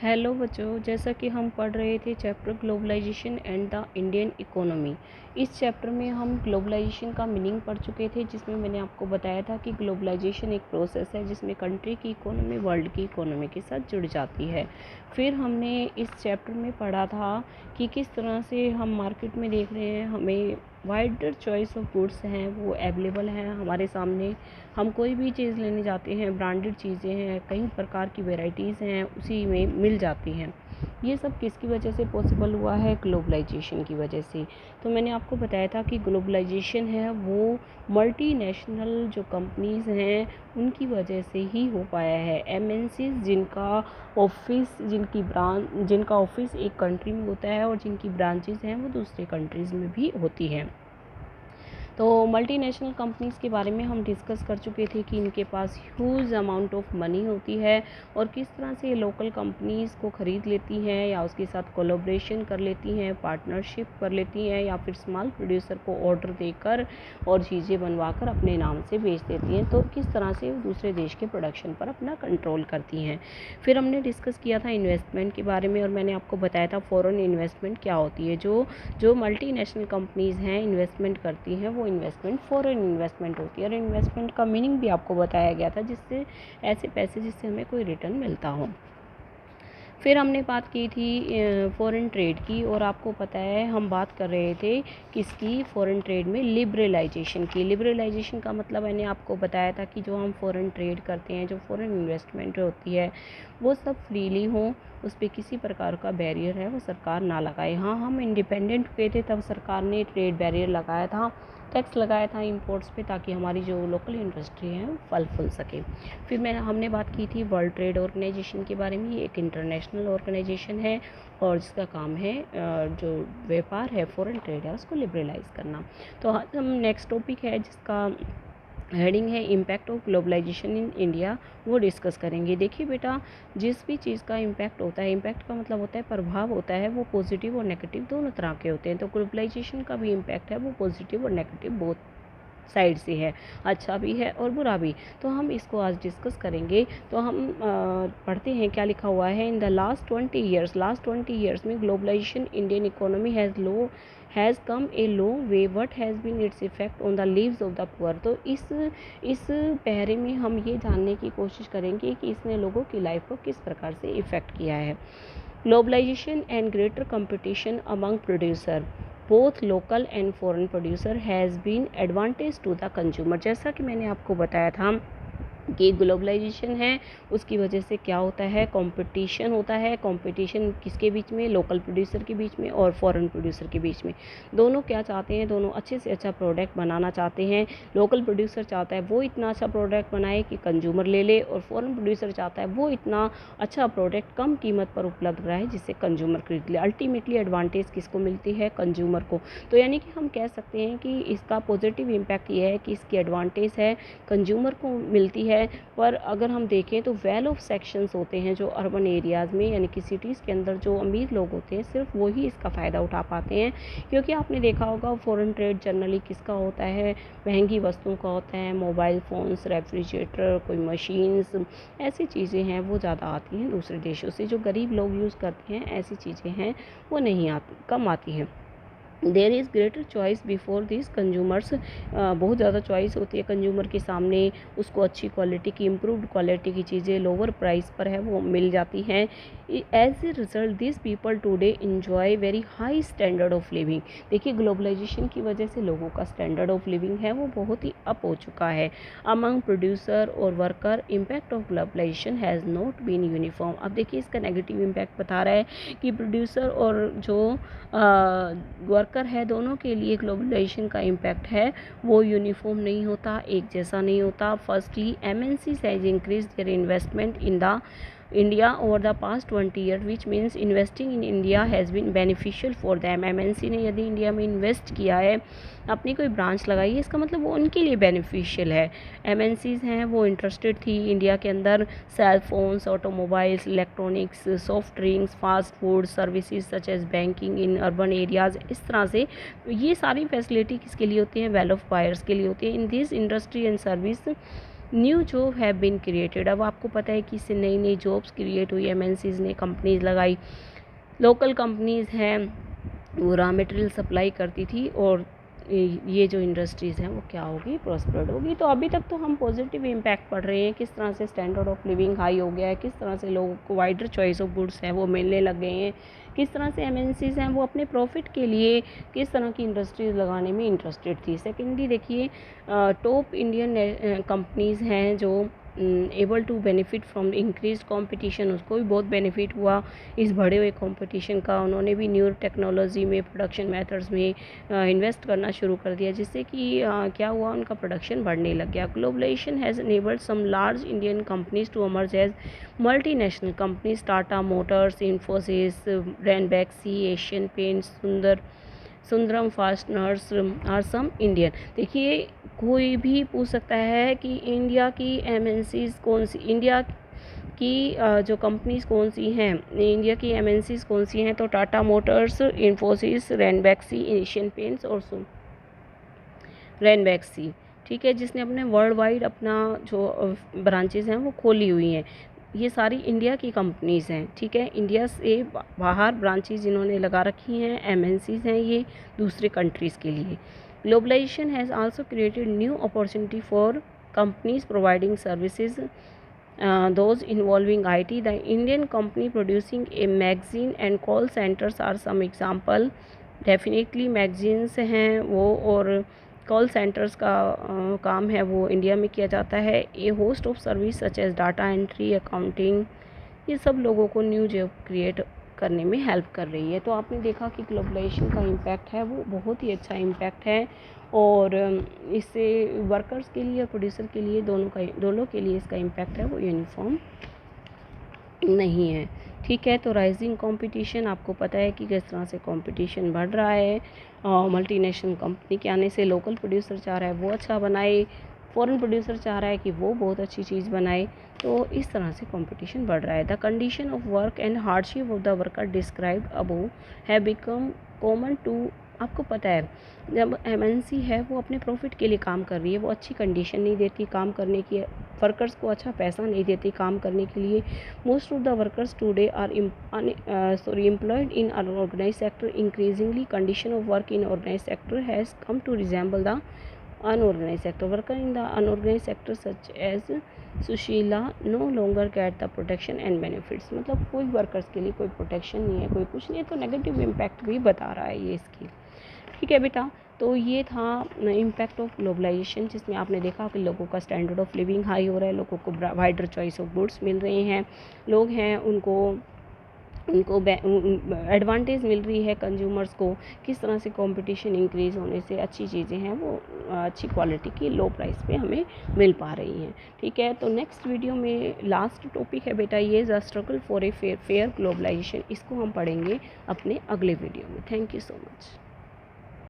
Hello बच्चों, जैसा कि हम पढ़ रहे थे chapter globalisation and the Indian economy. इस चैप्टर में हम ग्लोबलाइजेशन का मीनिंग पढ़ चुके थे, जिसमें मैंने आपको बताया था कि ग्लोबलाइजेशन एक प्रोसेस है जिसमें कंट्री की इकोनॉमी वर्ल्ड की इकोनॉमी के साथ जुड़ जाती है। फिर हमने इस चैप्टर में पढ़ा था कि किस तरह से हम मार्केट में देख रहे हैं, हमें वाइडर चॉइस ऑफ गुड्स हैं वो अवेलेबल हैं हमारे सामने। हम कोई भी चीज़ लेने जाते हैं, ब्रांडेड चीज़ें हैं, कई प्रकार की वेराइटीज़ हैं उसी में मिल जाती हैं। ये सब किसकी वजह से पॉसिबल हुआ है? ग्लोबलाइजेशन की वजह से। तो मैंने आपको बताया था कि ग्लोबलाइजेशन है वो मल्टीनेशनल जो कंपनीज़ हैं उनकी वजह से ही हो पाया है। एमएनसीज जिनका ऑफिस एक कंट्री में होता है और जिनकी ब्रांचेस हैं वो दूसरे कंट्रीज़ में भी होती हैं। तो मल्टीनेशनल कंपनीज़ के बारे में हम डिस्कस कर चुके थे कि इनके पास ह्यूज अमाउंट ऑफ मनी होती है और किस तरह से ये लोकल कंपनीज़ को ख़रीद लेती हैं या उसके साथ कोलैबोरेशन कर लेती हैं, पार्टनरशिप कर लेती हैं या फिर स्मॉल प्रोड्यूसर को ऑर्डर देकर और चीज़ें बनवा कर अपने नाम से बेच देती हैं। तो किस तरह से वो दूसरे देश के प्रोडक्शन पर अपना कंट्रोल करती हैं। फिर हमने डिस्कस किया था इन्वेस्टमेंट के बारे में और मैंने आपको बताया था फॉरेन इन्वेस्टमेंट क्या होती है। जो मल्टीनेशनल कंपनीज़ हैं इन्वेस्टमेंट करती हैं वो इन्वेस्टमेंट फॉरेन इन्वेस्टमेंट होती है। और इन्वेस्टमेंट का मीनिंग भी आपको बताया गया था, जिससे ऐसे पैसे जिससे हमें कोई रिटर्न मिलता हो। फिर हमने बात की थी फॉरेन ट्रेड की और आपको पता है हम बात कर रहे थे किसकी? फॉरेन ट्रेड में लिबरलाइजेशन की। लिबरलाइजेशन का मतलब मैंने आपको बताया था कि जो हम फॉरेन ट्रेड करते हैं, जो फॉरेन इन्वेस्टमेंट होती है वो सब फ्रीली हो, उस पर किसी प्रकार का बैरियर है वो सरकार ना लगाए। हाँ, हम इंडिपेंडेंट हुए थे तब सरकार ने ट्रेड बैरियर लगाया था, टैक्स लगाया था इंपोर्ट्स पे, ताकि हमारी जो लोकल इंडस्ट्री है वो फल फूल सके। फिर हमने बात की थी वर्ल्ड ट्रेड ऑर्गेनाइजेशन के बारे में। ये एक इंटरनेशनल ऑर्गेनाइजेशन है और जिसका काम है जो व्यापार है, फॉरेन ट्रेड है, उसको लिबरलाइज करना। तो आज हम नेक्स्ट टॉपिक है जिसका हेडिंग है impact of globalisation in India, वो डिस्कस करेंगे। देखिए बेटा, जिस भी चीज़ का इम्पैक्ट होता है, इम्पैक्ट का मतलब होता है प्रभाव होता है, वो पॉजिटिव और नेगेटिव दोनों तरह के होते हैं। तो ग्लोबलाइजेशन का भी इम्पैक्ट है वो पॉजिटिव और नेगेटिव बोथ साइड से है, अच्छा भी है और बुरा भी। तो हम इसको आज डिस्कस करेंगे। तो हम पढ़ते हैं क्या लिखा हुआ है। इन द लास्ट 20 ईयर्स में globalisation Indian economy has come a लो way, what has been its effect on the lives of the poor. तो इस पहरे में हम ये जानने की कोशिश करेंगे कि इसने लोगों की लाइफ को किस प्रकार से इफ़ेक्ट किया है। Globalisation and greater competition among producer both local and foreign producer has been advantage to the consumer. जैसा कि मैंने आपको बताया था कि ग्लोबलाइजेशन है उसकी वजह से क्या होता है, कंपटीशन होता है। कंपटीशन किसके बीच में? लोकल प्रोड्यूसर के बीच में और फॉरेन प्रोड्यूसर के बीच में। दोनों क्या चाहते हैं? दोनों अच्छे से अच्छा प्रोडक्ट बनाना चाहते हैं। लोकल प्रोड्यूसर चाहता है वो इतना अच्छा प्रोडक्ट बनाए कि कंज्यूमर ले ले, और फॉरेन प्रोड्यूसर चाहता है वो इतना अच्छा प्रोडक्ट कम कीमत पर उपलब्ध रहे जिससे कंज्यूमर खरीद ले। अल्टीमेटली एडवांटेज किसको मिलती है? कंज्यूमर को। तो यानी कि हम कह सकते हैं कि इसका पॉजिटिव इम्पैक्ट ये है कि इसकी एडवांटेज है कंज्यूमर को मिलती है। पर अगर हम देखें तो वेल ऑफ सेक्शंस होते हैं जो अर्बन एरियाज़ में, यानी कि सिटीज़ के अंदर जो अमीर लोग होते हैं सिर्फ वही इसका फ़ायदा उठा पाते हैं। क्योंकि आपने देखा होगा फॉरेन ट्रेड जनरली किसका होता है? महंगी वस्तुओं का होता है। मोबाइल फ़ोन्स, रेफ्रिजरेटर, कोई मशीन्स, ऐसी चीज़ें हैं वो ज़्यादा आती हैं दूसरे देशों से। जो गरीब लोग यूज़ करते हैं ऐसी चीज़ें हैं वो नहीं आती, कम आती हैं। There is greater choice before this consumers. बहुत ज़्यादा चॉइस होती है कंज्यूमर के सामने, उसको अच्छी क्वालिटी की, इम्प्रूव्ड क्वालिटी की चीज़ें लोअर प्राइस पर है वो मिल जाती हैं। As a result this people today enjoy very high standard of living. देखिए, ग्लोबलाइजेशन की वजह से लोगों का स्टैंडर्ड ऑफ लिविंग है वो बहुत ही अप हो चुका है। अमंग प्रोड्यूसर और worker impact of globalisation has not been uniform. अब देखिए, इसका नेगेटिव इम्पैक्ट बता रहा है कि प्रोड्यूसर और जो वर्कर है दोनों के लिए ग्लोबलाइजेशन का इम्पैक्ट है वो यूनिफॉर्म नहीं होता, एक जैसा नहीं होता। Firstly MNC has increase their investment in the India over the past 20 year, which means investing in India has been beneficial for them. MNC ने यदि इंडिया में इन्वेस्ट किया है, अपनी कोई ब्रांच लगाई है, इसका मतलब वो उनके लिए बेनिफिशियल है। एमएनसीज हैं वो इंटरेस्टेड थी इंडिया के अंदर cell phones, automobiles, electronics, soft drinks, fast food services such as banking in urban areas. इस तरह से ये सारी फैसिलिटी किसके लिए होती हैं? वेल ऑफ बायर्स के लिए होती है। In this industry and service new job have been created. अब आपको पता है कि इससे नई नई जॉब्स क्रिएट हुई, एमएनसीज़ ने कंपनीज लगाई। लोकल कंपनीज़ हैं वो रॉ मटेरियल सप्लाई करती थी, और ये जो इंडस्ट्रीज़ हैं वो क्या होगी, प्रॉस्पर्ड होगी। तो अभी तक तो हम पॉजिटिव इम्पैक्ट पढ़ रहे हैं, किस तरह से स्टैंडर्ड ऑफ लिविंग हाई हो गया है, किस तरह से लोगों को वाइडर चॉइस ऑफ गुड्स हैं वो मिलने लग गए हैं, किस तरह से एमएनसीज़ हैं वो अपने प्रॉफिट के लिए किस तरह की इंडस्ट्रीज़ लगाने में इंटरेस्टेड थी। सेकेंडली देखिए, टॉप इंडियन कंपनीज़ हैं जो able to benefit from increase competition, उसको भी बहुत बेनिफिट हुआ इस बढ़े हुए कंपटीशन का। उन्होंने भी न्यू टेक्नोलॉजी में, प्रोडक्शन मेथड्स में इन्वेस्ट करना शुरू कर दिया, जिससे कि क्या हुआ, उनका प्रोडक्शन बढ़ने लग गया। Globalisation has enabled some large Indian companies to emerge as multinational companies. Tata Motors, Infosys, Ranbaxy, Asian Paints, Sundaram Fasteners are some Indian. देखिए, कोई भी पूछ सकता है कि इंडिया की एमएनसीज़ कौन सी, इंडिया की जो कंपनीज़ कौन सी हैं, इंडिया की एमएनसीज़ कौन सी हैं, तो Tata Motors, Infosys, Ranbaxy, Asian paints और रैनबैक्सी, ठीक है, जिसने अपने वर्ल्ड वाइड अपना जो ब्रांचेज़ हैं वो खोली हुई हैं। ये सारी इंडिया की कंपनीज़ हैं, ठीक है, इंडिया से बाहर ब्रांचेज़ जिन्होंने लगा रखी हैं, एमएनसीज़ हैं ये दूसरे कंट्रीज़ के लिए। Globalisation has also created new opportunity for companies providing services, those involving IT. The Indian company producing a magazine and call centers are some example. Definitely magazines हैं वो, और कॉल सेंटर्स का काम है वो इंडिया में किया जाता है। A host of service such as data entry, accounting, ये सब लोगों को न्यू जॉब क्रिएट करने में हेल्प कर रही है। तो आपने देखा कि ग्लोबलाइजेशन का इम्पैक्ट है वो बहुत ही अच्छा इम्पैक्ट है, और इससे वर्कर्स के लिए और प्रोड्यूसर के लिए दोनों के लिए इसका इम्पैक्ट है वो यूनिफॉर्म नहीं है, ठीक है। तो राइजिंग कंपटीशन, आपको पता है कि किस तरह से कंपटीशन बढ़ रहा है। मल्टीनेशनल कंपनी के आने से लोकल प्रोड्यूसर चाह रहा है वो अच्छा बनाए, फॉरेन प्रोड्यूसर चाह रहा है कि वो बहुत अच्छी चीज़ बनाए, तो इस तरह से कंपटीशन बढ़ रहा है। The condition of work and hardship of the worker described above have become common too. आपको पता है, जब एमएनसी है वो अपने प्रॉफिट के लिए काम कर रही है, वो अच्छी कंडीशन नहीं देती काम करने की, वर्कर्स को अच्छा पैसा नहीं देती काम करने के लिए। Most of the workers today are employed in unorganised sector. Increasingly condition of work in organised sector has come to resemble the unorganized sector. Worker in the unorganized sector such as Sushila no longer get the protection and benefits. मतलब कोई workers के लिए कोई protection नहीं है, कोई कुछ नहीं है, तो नेगेटिव इम्पैक्ट भी बता रहा है ये इसकी, ठीक है बेटा। तो ये था इम्पैक्ट ऑफ ग्लोबलाइजेशन, जिसमें आपने देखा कि लोगों का स्टैंडर्ड ऑफ लिविंग हाई हो रहा है, लोगों को वाइडर चॉइस ऑफ गुड्स मिल रहे हैं, लोग हैं उनको एडवांटेज मिल रही है कंज्यूमर्स को, किस तरह से कंपटीशन इंक्रीज़ होने से अच्छी चीज़ें हैं वो अच्छी क्वालिटी की लो प्राइस पे हमें मिल पा रही हैं, ठीक है। तो नेक्स्ट वीडियो में लास्ट टॉपिक है बेटा ये, the struggle for a fair globalisation, इसको हम पढ़ेंगे अपने अगले वीडियो में। Thank you so much.